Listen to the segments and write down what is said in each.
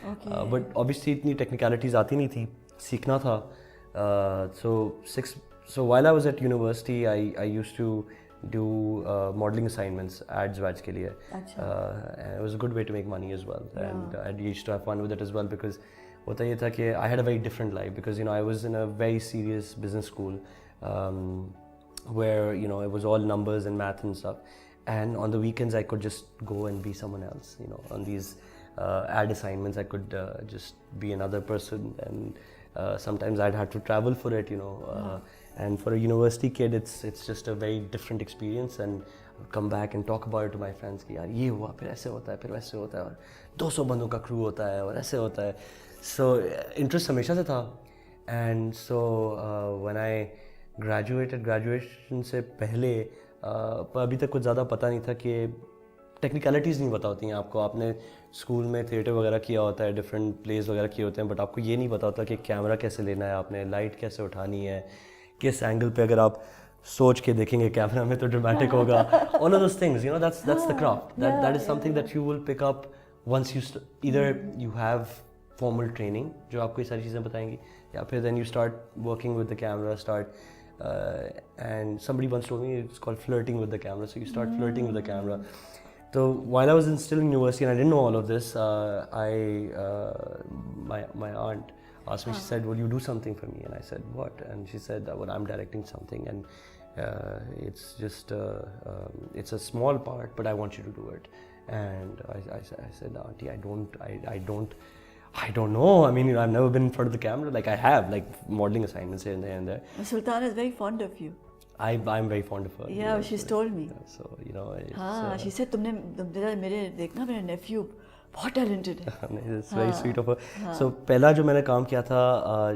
But obviously इतनी technicalities आती नहीं थी, सीखना था. So while I was at university, I used to do modeling assignments, ads के लिए. It was a good way to make money as well, and I used to have fun with it as well, because होता ये था कि I had a very different life, because I was in a very serious business school, where it was all numbers and math and stuff, and on the weekends I could just go and be someone else. On these ad assignments I could just be another person, and sometimes I'd have to travel for it, and for a university kid it's just a very different experience, and I'd come back and talk about it to my friends कि यार ये हुआ, फिर ऐसे होता है, फिर वैसे होता है, और 200 बंदों का crew होता है, और ऐसे होता है. So interest हमेशा से था. And so when I graduation से पहले पर अभी तक कुछ ज़्यादा पता नहीं था कि टेक्निकलिटीज़ नहीं पता होती हैं आपको. आपने स्कूल में थिएटर वगैरह किया होता है, डिफरेंट प्लेस वगैरह किए होते हैं, बट आपको ये नहीं पता होता कि कैमरा कैसे लेना है, आपने लाइट कैसे उठानी है, किस एंगल पे अगर आप सोच के देखेंगे कैमरा में तो ड्रामेटिक होगा. All of those things, that's the craft. That is something that you will pick up once you either you have formal training जो आपको ये सारी चीज़ें बताएंगी, या फिर then you start working with the camera, and somebody once told me it's called flirting with the camera. So you start flirting with the camera. So while I was still in university and I didn't know all of this, my aunt asked me, she said, will you do something for me? And I said, what? And she said, well, I'm directing something, and it's just it's a small part, but I want you to do it. And I said, auntie, I don't know. I mean, I've never been in front of the camera. Like I have, modeling assignments here and there and there. Sultana is very fond of you. I'm very fond of her. Yeah, she's told me. So it's, she said, मेरे देखना मेरा nephew बहुत talented है. It's very sweet of her. So पहला जो मैंने काम किया था,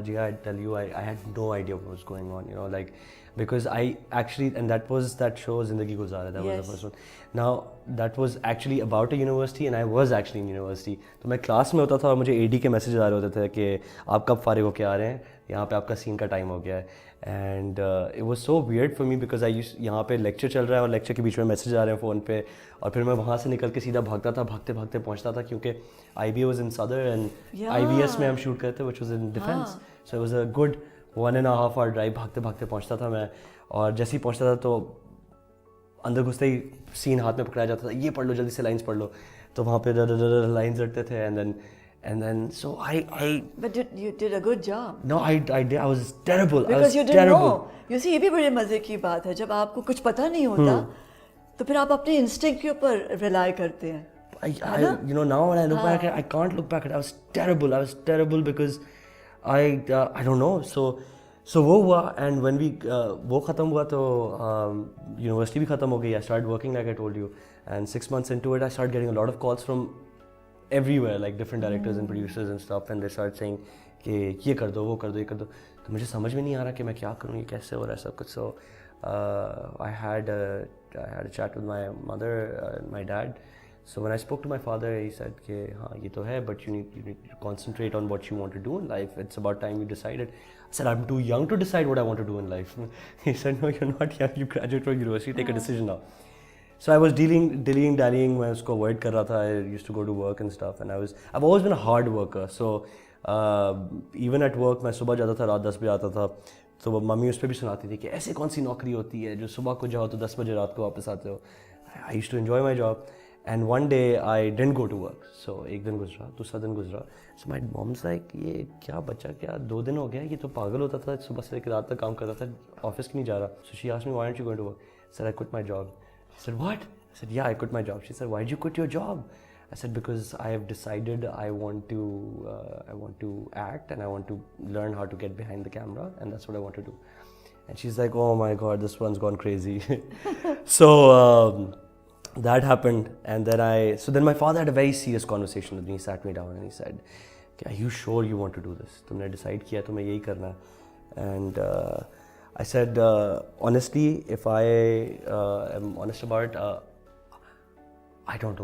Jia, I tell you, I had no idea what was going on. Because I actually, and that was that show Zindagi Guzara, that was the first one. Now that was actually about a university, and I was actually in university. तो मैं class में होता था और मुझे AD के message आ रहे होते थे कि आप कब फारिग होके आ रहे हैं, यहाँ पे आपका सीन का टाइम हो गया है. And it was so weird for me because यहाँ पे लेक्चर चल रहा है और लेक्चर के बीच में मैसेज आ रहे हैं फ़ोन पे, और फिर मैं वहाँ से निकल के सीधा भागता था, भागते भागते पहुँचता था, क्योंकि IB was in Sadr and IBS में हम शूट करते, which was in defense. So it was a good 1.5 hour drive. भागते भागते पहुँचता था मैं, और जैसे ही पहुँचता था तो अंदर घुसते ही सीन हाथ में पकड़ाया जाता था, ये पढ़ लो जल्दी से, लाइंस पढ़ लो. तो वहाँ पे लाइंस रटते थे, and then so I But you did a good job. No, I did. I was terrible. Because you didn't know. You see, ये भी बड़े मजे की बात है, जब आपको कुछ पता नहीं होता तो फिर आप अपने इंस्टिंक्ट के ऊपर रिलाई करते हैं. Now when I look back, I can't look back. I was terrible because I don't know. So वो हुआ, and when वो खत्म हुआ तो यूनिवर्सिटी भी खत्म हो गई. I started working like I told you, and 6 months into it I started getting a lot of calls from everywhere, like different directors and producers and stuff, and they started saying कि ये कर दो, वो कर दो, ये कर दो. तो मुझे समझ में नहीं आ रहा कि मैं क्या करूँ, ये कैसे हो रहा है सब कुछ. So I had a chat with my mother and my dad. So when I spoke to my father, he said कि हाँ ये तो है, but you need to concentrate on what you want to do in life. It's about time you decided. I said, I'm too young to decide what I want to do in life. He said, no, you're not young. You graduate from university, take a decision now. So I was dallying, मैं उसको avoid कर रहा था. I used to go to work and stuff, and I've always been a hard worker. So even at work मैं सुबह जाता था, रात 10 बजे आता था, तो मम्मी उस पर भी सुनाती थी कि ऐसे कौन सी नौकरी होती है जो सुबह को जाओ तो 10 बजे रात को वापस आते हो. I used to enjoy my job, and one day I didn't go to work. So एक दिन गुजरा, दूसरा दिन गुजरा. So my mom's like, ये क्या बच्चा, क्या 2 दिन हो गया, ये तो पागल होता था, सुबह से रात तक काम करता था, ऑफिस क्यों नहीं जा रहा. So she asked me, why aren't you going to work? I said, I quit my job. I said, what? I said, yeah, I quit my job. She said, why did you quit your job? I said, because I have decided I want to act, and I want to learn how to get behind the camera, and that's what I want to do. And she's like, oh my God, this one's gone crazy. So that happened, and then my father had a very serious conversation with me. He sat me down and he said, are you sure you want to do this? तुमने decide किया तुम्हें यही करना है. And I said, honestly, if I am honest about it, I don't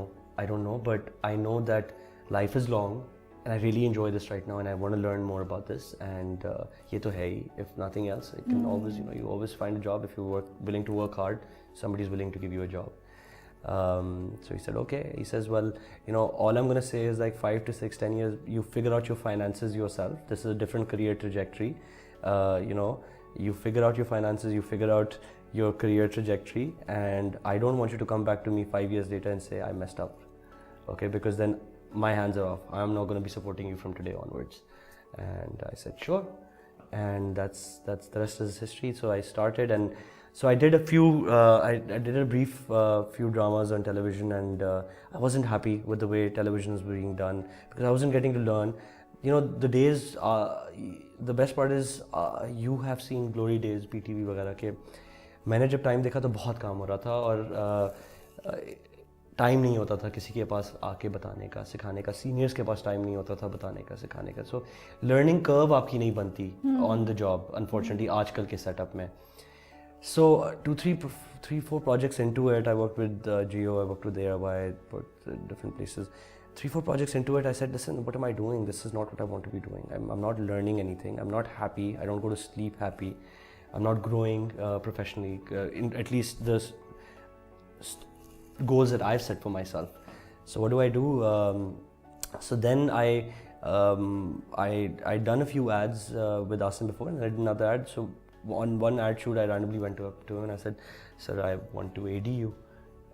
know, but I know that life is long, and I really enjoy this right now, and I want to learn more about this. And ये तो है ही, if nothing else, it can always, you always find a job if you're willing to work hard. Somebody's willing to give you a job. So he said, okay. He says, well, you know, all I'm going to say is like 5 to 6, 10 years, you figure out your finances yourself. This is a different career trajectory. You know, you figure out your finances, you figure out your career trajectory, and I don't want you to come back to me 5 years later and say I messed up. Okay, because then my hands are off. I'm not going to be supporting you from today onwards. And I said, sure. And that's the rest is history. So I started, and so I did a few, I did a brief few dramas on television, and I wasn't happy with the way television was being done because I wasn't getting to learn. You know, the days, the best part is you have seen glory days, PTV वगैरह के. मैंने जब time देखा तो बहुत काम हो रहा था और टाइम नहीं होता था किसी के पास आके बताने का, सिखाने का. सीनियर्स के पास टाइम नहीं होता था बताने का, सिखाने का. सो लर्निंग कर्व आपकी नहीं बनती ऑन द जॉब, अनफॉर्चुनेटली आजकल के सेटअप में. So 3-4 projects into it, I worked with Geo, I worked with ARY, worked in different places. 3-4 projects into it, I said, listen, what am I doing? This is not what I want to be doing. I'm not learning anything. I'm not happy. I don't go to sleep happy. I'm not growing professionally, in at least the goals that I've set for myself. So what do? So then I'd done a few ads with Asim before, and I did another ad. So on one ad shoot, I randomly went up to him and I said, sir, I want to AD you.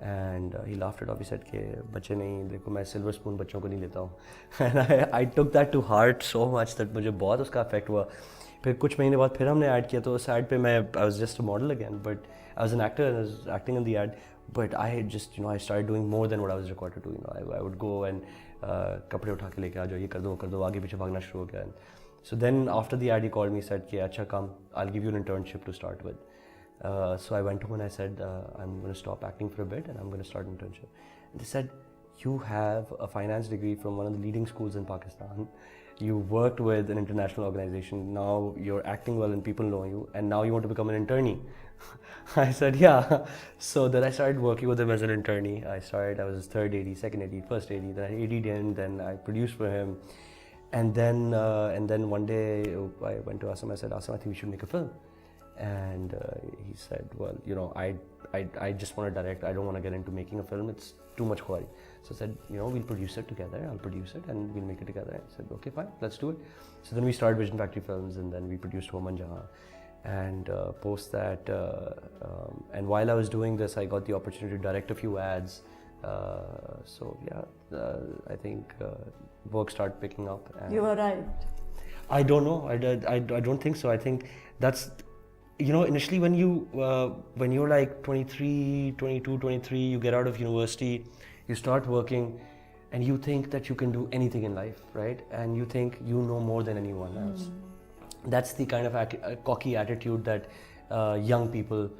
And he laughed it off. He said, "के बच्चे नहीं, देखो मैं silver spoon बच्चों को नहीं लेता हूँ." And I took that to heart so much that मुझे बहुत उसका affect हुआ. फिर कुछ महीने बाद फिर हमने ad किया तो उस ad पे मैं I was just a model again, but I was an actor and I was acting in the ad. But I just, I started doing more than what I was required to do. I would go and कपड़े उठा के लेके आ जाओ, ये कर दो, आगे पीछे भागना शुरू हो गया. So then after the ad, he called me, said, "Okay, अच्छा come, I'll give you an internship to start with." So I went to him and I said, I'm going to stop acting for a bit and I'm going to start an internship. And they said, you have a finance degree from one of the leading schools in Pakistan. You worked with an international organization. Now you're acting well and people know you. And now you want to become an internee. I said, yeah. So then I started working with him as an internee. I was his third AD, second AD, first AD. Then I AD'd him, then I produced for him. And then one day I went to Asim. I said, Asim, I think we should make a film. And he said, well, I just want to direct. I don't want to get into making a film. It's too much quality. So I said, we'll produce it together. I'll produce it and we'll make it together. I said, okay, fine, let's do it. So then we started Vision Factory Films, and then we produced Woman Jahan. And post that, and while I was doing this, I got the opportunity to direct a few ads. So yeah, I think work started picking up. And you arrived. I don't know. I don't think so. I think that's, initially when you're like 23, 22, 23, you get out of university, you start working, and you think that you can do anything in life, right? And you think you know more than anyone else. That's the kind of cocky attitude that young people,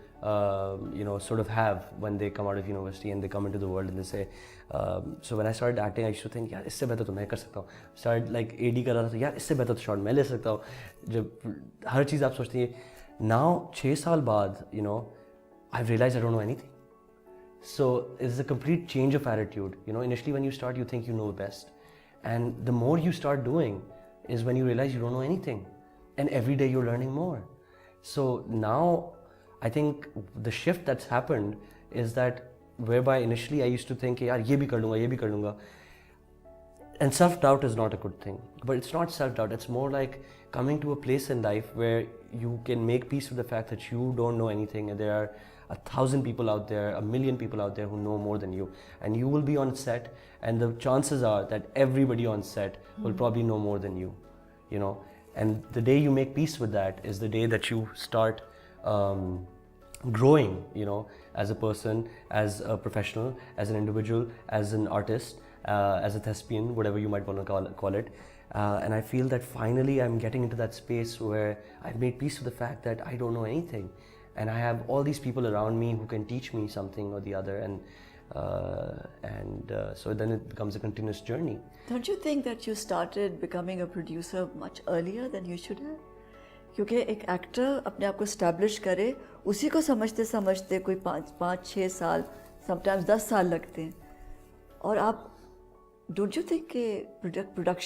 sort of have when they come out of university and they come into the world and they say, so when I started acting, I used to think, यार इससे बेहतर तो मैं कर सकता हूँ. Started like AD कर रहा था, यार इससे बेहतर तो शॉट मैं ले सकता हूँ. जब हर चीज़ आप सोचती हैं. Now 6 साल बाद, I've realized I don't know anything. So it's a complete change of attitude. Initially when you start, you think you know best, and the more you start doing is when you realize you don't know anything. And every day you're learning more. So now I think the shift that's happened is that whereby initially I used to think, yaar, ye bhi kar lunga. And self-doubt is not a good thing. But it's not self-doubt. It's more like coming to a place in life where you can make peace with the fact that you don't know anything, and there are 1,000 people out there, 1,000,000 people out there who know more than you. And you will be on set, and the chances are that everybody on set will probably know more than you. And the day you make peace with that is the day that you start growing, as a person, as a professional, as an individual, as an artist, as a thespian, whatever you might want to call it. And I feel that finally I'm getting into that space where I've made peace with the fact that I don't know anything. And I have all these people around me who can teach me something or the other. And so then it becomes a continuous journey. Don't you think that you started becoming a producer much earlier than you should have? क्योंकि एक actor अपने आप को establish करे, उसी को समझते समझते कोई 5-6 साल, sometimes 10 साल लगते हैं. और आप, don't you think कि production